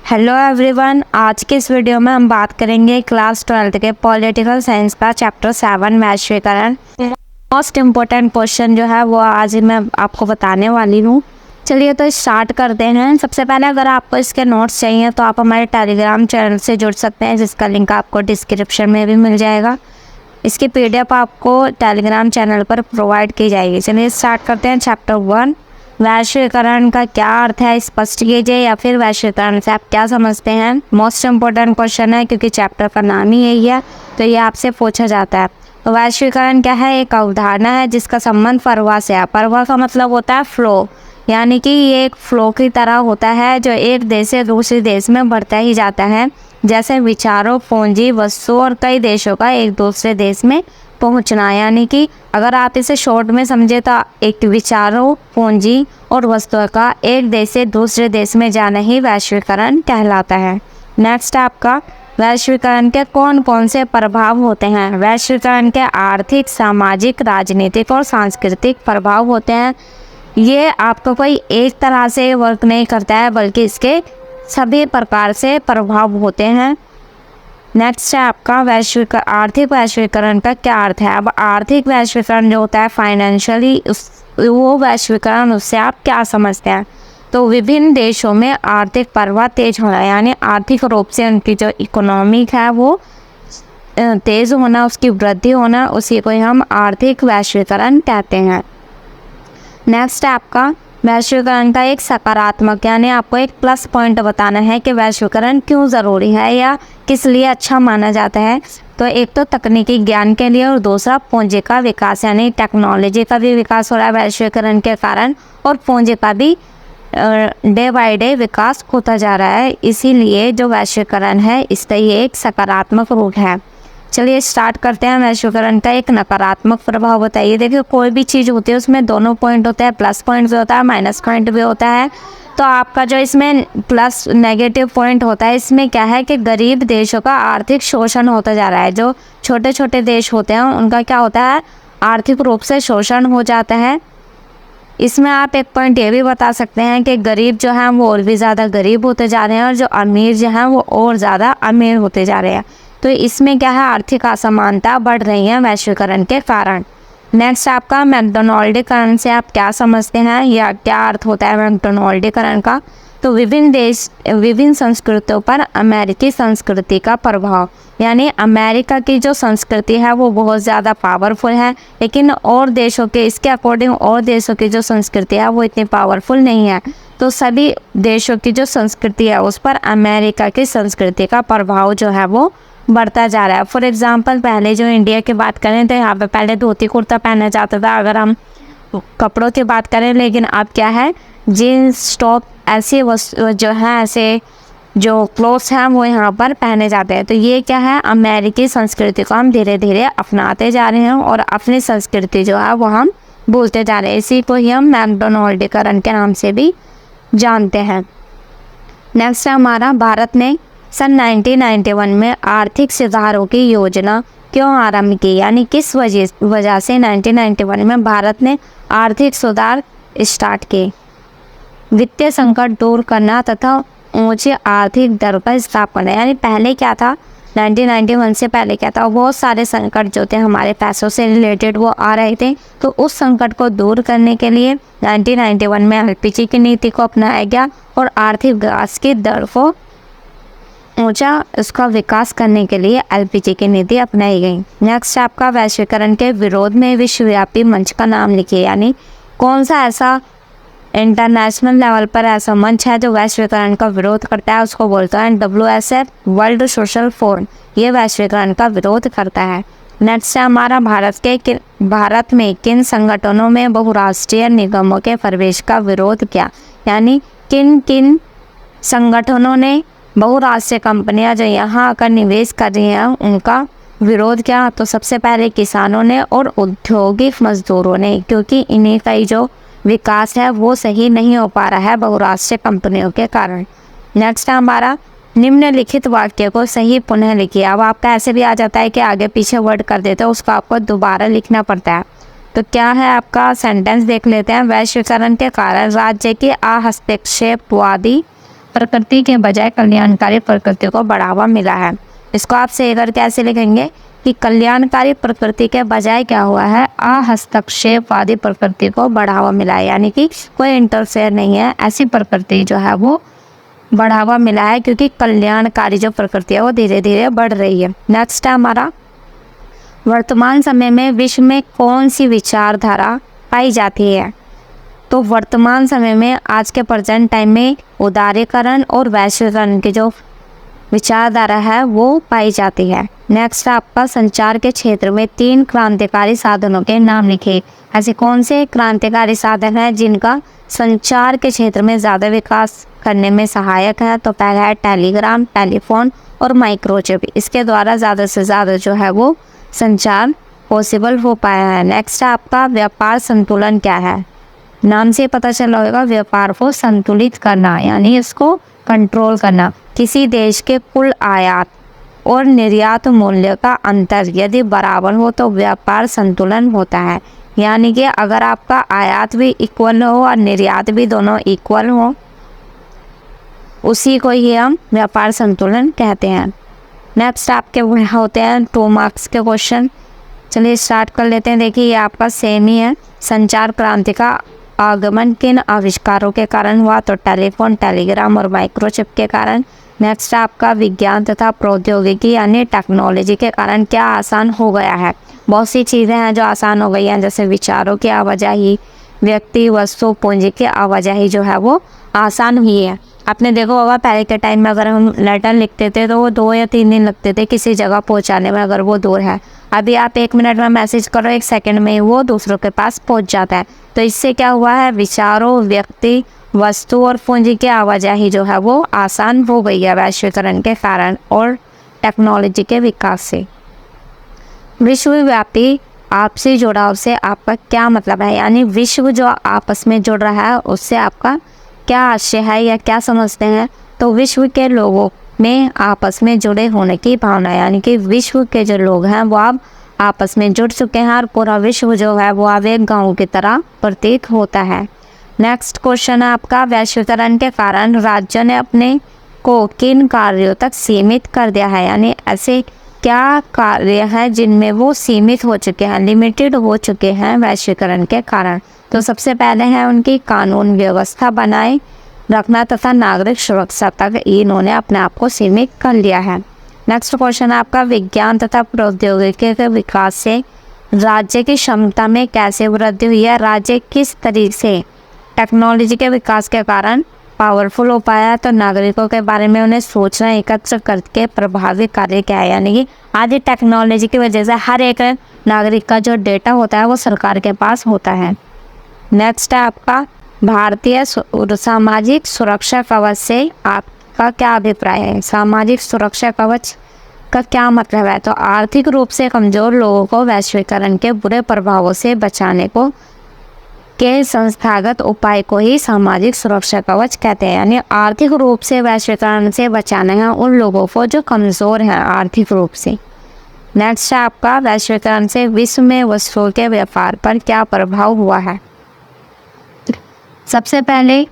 Hello everyone, आज के इस वीडियो में हम बात करेंगे क्लास 12 के पॉलिटिकल साइंस का चैप्टर 7 वैश्वीकरण। मोस्ट इम्पोर्टेंट क्वेश्चन जो है वो आज मैं आपको बताने वाली हूँ। चलिए तो स्टार्ट करते हैं। सबसे पहले अगर आपको इसके नोट्स चाहिए तो आप हमारे टेलीग्राम चैनल से जुड़ सकते हैं, जिसका लिंक आपको डिस्क्रिप्शन में भी मिल जाएगा। इसकी PDF आपको टेलीग्राम चैनल पर प्रोवाइड की जाएगी। चलिए स्टार्ट करते हैं। चैप्टर 1, वैश्वीकरण का क्या अर्थ है स्पष्ट कीजिए, या फिर वैश्वीकरण से आप क्या समझते हैं। मोस्ट इम्पोर्टेंट क्वेश्चन है क्योंकि चैप्टर का नाम ही यही है, तो ये आपसे पूछा जाता है। तो वैश्वीकरण क्या है? एक अवधारणा है जिसका संबंध प्रवाह से है। प्रवाह का मतलब होता है फ्लो, यानी कि ये एक फ्लो की तरह होता है जो एक देश से दूसरे देश में बढ़ता ही जाता है, जैसे विचारों, पूंजी, वस्तु और कई देशों का एक दूसरे देश में पहुंचना। यानी कि अगर आप इसे शॉर्ट में समझे तो एक विचारों, पूंजी और वस्तुओं का एक देश से दूसरे देश में जाना ही वैश्वीकरण कहलाता है। नेक्स्ट आपका, वैश्वीकरण के कौन कौन से प्रभाव होते हैं। वैश्वीकरण के आर्थिक, सामाजिक, राजनीतिक और सांस्कृतिक प्रभाव होते हैं। ये आपको कोई एक तरह से वर्क नहीं करता है, बल्कि इसके सभी प्रकार से प्रभाव होते हैं। नेक्स्ट है आपका आर्थिक वैश्वीकरण का क्या अर्थ है। अब आर्थिक वैश्वीकरण जो होता है फाइनेंशियली, वो वैश्वीकरण, उससे आप क्या समझते हैं। तो विभिन्न देशों में आर्थिक प्रवाह तेज होना, यानी आर्थिक रूप से उनकी जो इकोनॉमिक है वो तेज होना, उसकी वृद्धि होना, उसी को हम आर्थिक वैश्वीकरण कहते हैं। नेक्स्ट है आपका वैश्वीकरण का एक सकारात्मक, यानी आपको एक प्लस पॉइंट बताना है कि वैश्वीकरण क्यों ज़रूरी है या किस लिए अच्छा माना जाता है। तो एक तो तकनीकी ज्ञान के लिए, और दूसरा पूंजी का विकास, यानी टेक्नोलॉजी का भी विकास हो रहा है वैश्वीकरण के कारण, और पूंजी का भी डे बाय डे विकास होता जा रहा है। इसीलिए जो वैश्वीकरण है इसका ये एक सकारात्मक रूप है। चलिए स्टार्ट करते हैं। वैश्वीकरण का एक नकारात्मक प्रभाव होता है। ये देखिए, कोई भी चीज़ होती है उसमें दोनों पॉइंट होते हैं, प्लस पॉइंट भी होता है, माइनस पॉइंट भी होता है। तो आपका जो इसमें प्लस नेगेटिव पॉइंट होता है, इसमें क्या है कि गरीब देशों का आर्थिक शोषण होता जा रहा है। जो छोटे छोटे देश होते हैं उनका क्या होता है, आर्थिक रूप से शोषण हो जाता है। इसमें आप एक पॉइंट ये भी बता सकते हैं कि गरीब जो हैं वो और भी ज़्यादा गरीब होते जा रहे हैं, और जो अमीर जो हैं वो और ज़्यादा अमीर होते जा रहे हैं। तो इसमें क्या है, आर्थिक असमानता बढ़ रही है वैश्वीकरण के कारण। नेक्स्ट आपका मैकडोनाल्डीकरण से आप क्या समझते हैं, या क्या अर्थ होता है मैकडोनाल्डीकरण का। तो विभिन्न संस्कृतियों पर अमेरिकी संस्कृति का प्रभाव, यानी अमेरिका की जो संस्कृति है वो बहुत ज़्यादा पावरफुल है, लेकिन और देशों के, इसके अकॉर्डिंग और देशों की जो संस्कृति है वो इतनी पावरफुल नहीं है। तो सभी देशों की जो संस्कृति है उस पर अमेरिका की संस्कृति का प्रभाव जो है वो बढ़ता जा रहा है। फॉर एग्जांपल, पहले जो इंडिया की बात करें तो यहाँ पे पहले धोती कुर्ता पहना जाता था, अगर हम कपड़ों की बात करें, लेकिन अब क्या है, जीन्स, टॉप, ऐसे जो है, ऐसे जो क्लोथ्स हैं वो यहाँ पर पहने जाते हैं। तो ये क्या है, अमेरिकी संस्कृति को हम धीरे धीरे अपनाते जा रहे हैं, और अपनी संस्कृति जो है वो हम भूलते जा रहे हैं। इसी को ही हम मैकडोनाल्डीकरण के नाम से भी जानते हैं। नेक्स्ट है हमारा, भारत ने सन 1991 में आर्थिक सुधारों की योजना क्यों आरंभ की, यानी किस वजह से 1991 में भारत ने आर्थिक सुधार स्टार्ट किए। वित्तीय संकट दूर करना तथा ऊंची आर्थिक दर का स्थापना, यानी पहले क्या था, 1991 से पहले क्या था, बहुत सारे संकट जो थे हमारे पैसों से रिलेटेड वो आ रहे थे। तो उस संकट को दूर करने के लिए 1991 में LPG की नीति को अपनाया गया, और आर्थिक विकास की दर को ऊंचा उसका विकास करने के लिए LPG की नीति अपनाई गई। नेक्स्ट आपका, वैश्वीकरण के विरोध में विश्वव्यापी मंच का नाम लिखिए, यानी कौन सा ऐसा इंटरनेशनल लेवल पर ऐसा मंच है जो वैश्वीकरण का विरोध करता है, उसको बोलते हैं WSF, वर्ल्ड सोशल फोरम। ये वैश्वीकरण का विरोध करता है। नेक्स्ट है हमारा, भारत में किन संगठनों में बहुराष्ट्रीय निगमों के प्रवेश का विरोध किया, यानी किन किन संगठनों ने बहुराष्ट्रीय कंपनियां जो यहाँ आकर निवेश कर रही हैं उनका विरोध किया। तो सबसे पहले किसानों ने और औद्योगिक मजदूरों ने, क्योंकि इन्हीं का ही जो विकास है वो सही नहीं हो पा रहा है बहुराष्ट्रीय कंपनियों के कारण। नेक्स्ट है हमारा, निम्नलिखित वाक्य को सही पुनः लिखिए। अब आपका ऐसे भी आ जाता है कि आगे पीछे वर्ड कर देते हैं, उसको आपको दोबारा लिखना पड़ता है। तो क्या है आपका सेंटेंस देख लेते हैं। वैश्वीकरण के कारण राज्य की अहस्तक्षेपवादी प्रकृति के बजाय कल्याणकारी प्रकृति को बढ़ावा मिला है। इसको आप सही करके ऐसे लिखेंगे कि कल्याणकारी प्रकृति के बजाय क्या हुआ है, अहस्तक्षेपवादी प्रकृति को बढ़ावा मिला है, यानी कि कोई इंटरफेयर नहीं है, ऐसी प्रकृति जो है वो बढ़ावा मिला है, क्योंकि कल्याणकारी जो प्रकृति है वो धीरे धीरे बढ़ रही है। नेक्स्ट है हमारा, वर्तमान समय में विश्व में कौन सी विचारधारा पाई जाती है। तो वर्तमान समय में आज के प्रेजेंट टाइम में उदारीकरण और वैश्वीकरण की जो विचारधारा है वो पाई जाती है। नेक्स्ट आपका, संचार के क्षेत्र में 3 क्रांतिकारी साधनों के नाम लिखे। ऐसे कौन से क्रांतिकारी साधन हैं जिनका संचार के क्षेत्र में ज़्यादा विकास करने में सहायक है। तो पहला है टेलीग्राम, टेलीफोन और माइक्रोचिप। इसके द्वारा ज़्यादा से ज़्यादा जो है वो संचार पॉसिबल हो पाया है। नेक्स्ट है आपका, व्यापार संतुलन क्या है। नाम से पता चला होगा, व्यापार को संतुलित करना यानी इसको कंट्रोल करना। किसी देश के कुल आयात और निर्यात मूल्य का अंतर यदि बराबर हो तो व्यापार संतुलन होता है। यानी कि अगर आपका आयात भी इक्वल हो और निर्यात भी दोनों इक्वल हो, उसी को ही हम व्यापार संतुलन कहते हैं। नेक्स्ट आपके होते हैं 2 मार्क्स के क्वेश्चन। चलिए स्टार्ट कर लेते हैं। देखिए ये आपका सेम ही है। संचार क्रांति का आगमन किन आविष्कारों के कारण हुआ। तो टेलीफोन, टेलीग्राम और माइक्रोचिप के कारण। नेक्स्ट आपका, विज्ञान तथा प्रौद्योगिकी यानी टेक्नोलॉजी के कारण क्या आसान हो गया है। बहुत सी चीज़ें हैं जो आसान हो गई हैं, जैसे विचारों की आवाजाही, व्यक्ति, वस्तु, पूंजी की आवाजाही जो है वो आसान हुई है। आपने देखो होगा पहले के टाइम में अगर हम लेटर लिखते थे तो वो 2 या 3 दिन लगते थे किसी जगह पहुंचाने में, अगर वो दूर है। अभी आप 1 मिनट में मैसेज करो, 1 सेकंड में वो दूसरों के पास पहुंच जाता है। तो इससे क्या हुआ है, विचारों, व्यक्ति, वस्तु और पूंजी की आवाजाही जो है वो आसान हो गई है वैश्वीकरण के कारण और टेक्नोलॉजी के विकास से। विश्वव्यापी आपसी जुड़ाव से आपका क्या मतलब है, यानी विश्व जो आपस में जुड़ रहा है उससे आपका क्या आशय है या क्या समझते हैं। तो विश्व के लोगों में आपस में जुड़े होने की भावना, यानी कि विश्व के जो लोग हैं वो अब आपस में जुड़ चुके हैं और पूरा विश्व जो है वो अब एक गाँव की तरह प्रतीत होता है। नेक्स्ट क्वेश्चन है आपका, वैश्वीकरण के कारण राज्यों ने अपने को किन कार्यों तक सीमित कर दिया है, यानी ऐसे क्या कार्य हैं जिनमें वो सीमित हो चुके हैं, लिमिटेड हो चुके हैं वैश्वीकरण के कारण। तो सबसे पहले है उनकी कानून व्यवस्था बनाए रखना तथा नागरिक सुरक्षा तक इन्होंने अपने आप को सीमित कर लिया है। नेक्स्ट क्वेश्चन है आपका, विज्ञान तथा प्रौद्योगिकी के विकास से राज्य की क्षमता में कैसे वृद्धि हुई है। राज्य किस तरीके से टेक्नोलॉजी के विकास के कारण पावरफुल हो पाया है। तो नागरिकों के बारे में उन्हें सोचना, एकत्र करके प्रभावी कार्य क्या है, यानी कि आज टेक्नोलॉजी की वजह से हर एक नागरिक का जो डेटा होता है वो सरकार के पास होता है। नेक्स्ट है आपका, भारतीय सामाजिक सुरक्षा कवच से आपका क्या अभिप्राय है। सामाजिक सुरक्षा कवच का क्या मतलब है। तो आर्थिक रूप से कमज़ोर लोगों को वैश्वीकरण के बुरे प्रभावों से बचाने को के संस्थागत उपाय को ही सामाजिक सुरक्षा कवच कहते हैं, यानी आर्थिक रूप से वैश्वीकरण से बचाना है उन लोगों को जो कमज़ोर हैं आर्थिक रूप से। नेक्स्ट है आपका, वैश्वीकरण से विश्व में वस्तुओं के व्यापार पर क्या प्रभाव हुआ है। सबसे पहले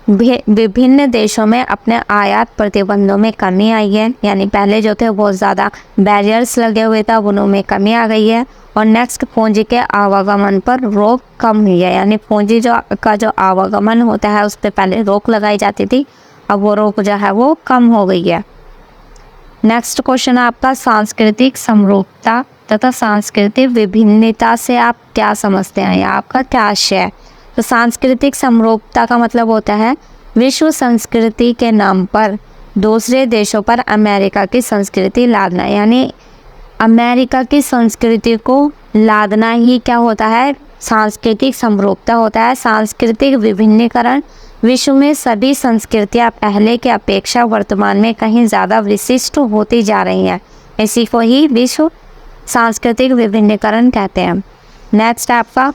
विभिन्न देशों में अपने आयात प्रतिबंधों में कमी आई है, यानी पहले जो थे बहुत ज़्यादा बैरियर्स लगे हुए थे, उनमें कमी आ गई है। और नेक्स्ट, पूंजी के आवागमन पर रोक कम हुई है, यानी पूंजी का जो आवागमन होता है उस पर पहले रोक लगाई जाती थी, अब वो रोक जो है वो कम हो गई है। नेक्स्ट क्वेश्चन है आपका, सांस्कृतिक समरूपता तथा सांस्कृतिक विभिन्नता से आप क्या समझते हैं या आपका क्या आशय है। तो सांस्कृतिक समरूपता का मतलब होता है विश्व संस्कृति के नाम पर दूसरे देशों पर अमेरिका की संस्कृति लादना, यानी अमेरिका की संस्कृति को लादना ही क्या होता है, सांस्कृतिक समरूपता होता है। सांस्कृतिक विभिन्नीकरण, विश्व में सभी संस्कृतियाँ पहले के अपेक्षा वर्तमान में कहीं ज़्यादा विशिष्ट होती जा रही हैं, इसी को ही विश्व सांस्कृतिक विभिन्नीकरण कहते हैं। नेक्स्ट आपका,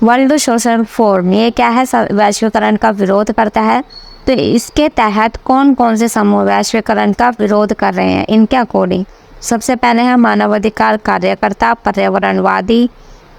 वर्ल्ड सोशल फोरम, ये क्या है, वैश्वीकरण का विरोध करता है। तो इसके तहत कौन कौन से समूह वैश्वीकरण का विरोध कर रहे हैं, इनके अकॉर्डिंग सबसे पहले है मानवाधिकार कार्यकर्ता, पर्यावरणवादी,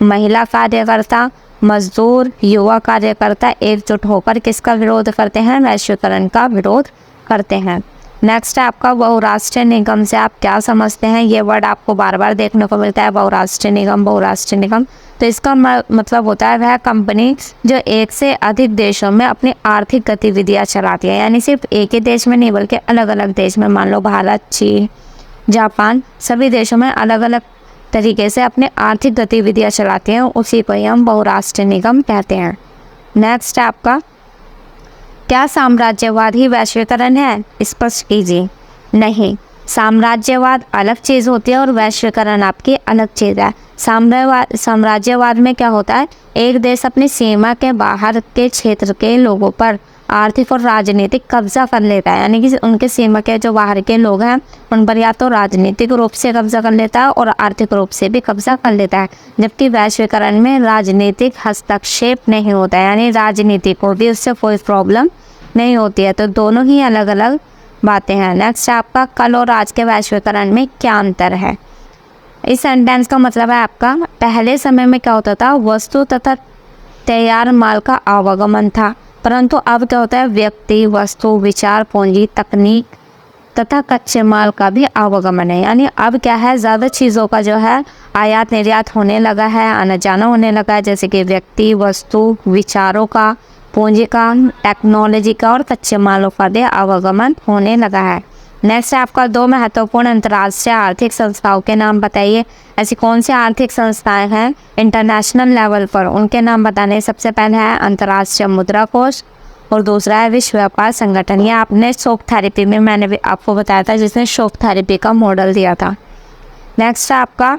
महिला कार्यकर्ता, मजदूर, युवा कार्यकर्ता एकजुट होकर किसका विरोध करते हैं, वैश्वीकरण का विरोध करते हैं। नेक्स्ट है आपका बहुराष्ट्रीय निगम से आप क्या समझते हैं। ये वर्ड आपको बार बार देखने को मिलता है, बहुराष्ट्रीय निगम, बहुराष्ट्रीय निगम। तो इसका मतलब होता है वह कंपनी जो एक से अधिक देशों में अपनी आर्थिक गतिविधियां चलाती है, यानी सिर्फ एक ही देश में नहीं बल्कि अलग अलग देश में, मान लो भारत, चीन, जापान, सभी देशों में अलग अलग तरीके से अपनी आर्थिक गतिविधियां चलाती हैं, उसी को ही हम बहुराष्ट्रीय निगम कहते हैं। नेक्स्ट है आपका, क्या साम्राज्यवाद ही वैश्वीकरण है। स्पष्ट कीजिए। नहीं, साम्राज्यवाद अलग चीज़ होती है और वैश्वीकरण आपकी अलग चीज़ है। साम्राज्यवाद में क्या होता है, एक देश अपनी सीमा के बाहर के क्षेत्र के लोगों पर आर्थिक और राजनीतिक कब्जा कर लेता है, यानी कि उनके सीमा के जो बाहर के लोग हैं उन पर या तो राजनीतिक रूप से कब्जा कर लेता है और आर्थिक रूप से भी कब्जा कर लेता है। जबकि वैश्वीकरण में राजनीतिक हस्तक्षेप नहीं होता है, यानी राजनीति को भी उससे कोई प्रॉब्लम नहीं होती है। तो दोनों ही अलग अलग बातें हैं। नेक्स्ट आपका, कल और आज के वैश्वीकरण में क्या अंतर है। इस सेंटेंस का मतलब है आपका, पहले समय में क्या होता था, वस्तु तथा तैयार माल का आवागमन था, परंतु अब क्या होता है, व्यक्ति, वस्तु, विचार, पूंजी, तकनीक तथा कच्चे माल का भी आवागमन है। यानी अब क्या है, ज़्यादा चीज़ों का जो है आयात निर्यात होने लगा है, आना जाना होने लगा है, जैसे कि व्यक्ति, वस्तु, विचारों का, पूंजी का, टेक्नोलॉजी का और कच्चे मालों का भी आवागमन होने लगा है। नेक्स्ट है आपका, दो महत्वपूर्ण अंतर्राष्ट्रीय आर्थिक संस्थाओं के नाम बताइए। ऐसी कौन सी आर्थिक संस्थाएं हैं इंटरनेशनल लेवल पर, उनके नाम बताने। सबसे पहले है अंतर्राष्ट्रीय मुद्रा कोष और दूसरा है विश्व व्यापार संगठन। ये आपने शॉक थेरेपी में मैंने भी आपको बताया था, जिसने शॉक थेरेपी का मॉडल दिया था। नेक्स्ट है आपका,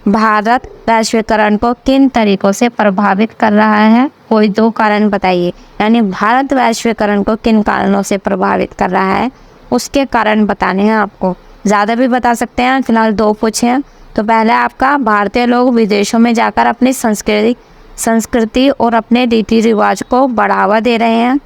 भारत वैश्वीकरण को किन तरीकों से प्रभावित कर रहा है, कोई दो कारण बताइए। यानी भारत वैश्वीकरण को किन कारणों से प्रभावित कर रहा है, उसके कारण बताने हैं आपको। ज़्यादा भी बता सकते हैं, फिलहाल दो पूछे हैं। तो पहले आपका, भारतीय लोग विदेशों में जाकर अपनी संस्कृति और अपने रीति रिवाज को बढ़ावा दे रहे हैं।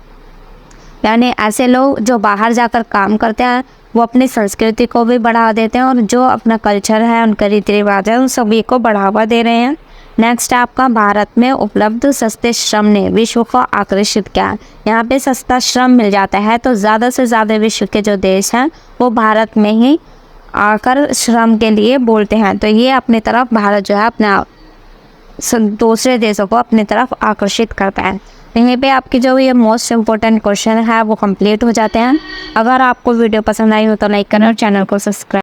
यानी ऐसे लोग जो बाहर जाकर काम करते हैं वो अपनी संस्कृति को भी बढ़ावा देते हैं और जो अपना कल्चर है, उनका रीति रिवाज है, उन सभी को बढ़ावा दे रहे हैं। नेक्स्ट आपका, भारत में उपलब्ध सस्ते श्रम ने विश्व को आकर्षित किया। यहाँ पे सस्ता श्रम मिल जाता है तो ज़्यादा से ज़्यादा विश्व के जो देश हैं वो भारत में ही आकर श्रम के लिए बोलते हैं। तो ये अपनी तरफ भारत जो है अपने दूसरे देशों को अपनी तरफ आकर्षित करता है। यहीं पे आपकी जो ये मोस्ट इम्पोर्टेंट क्वेश्चन है वो कंप्लीट हो जाते हैं। अगर आपको वीडियो पसंद आई हो तो लाइक करें और चैनल को सब्सक्राइब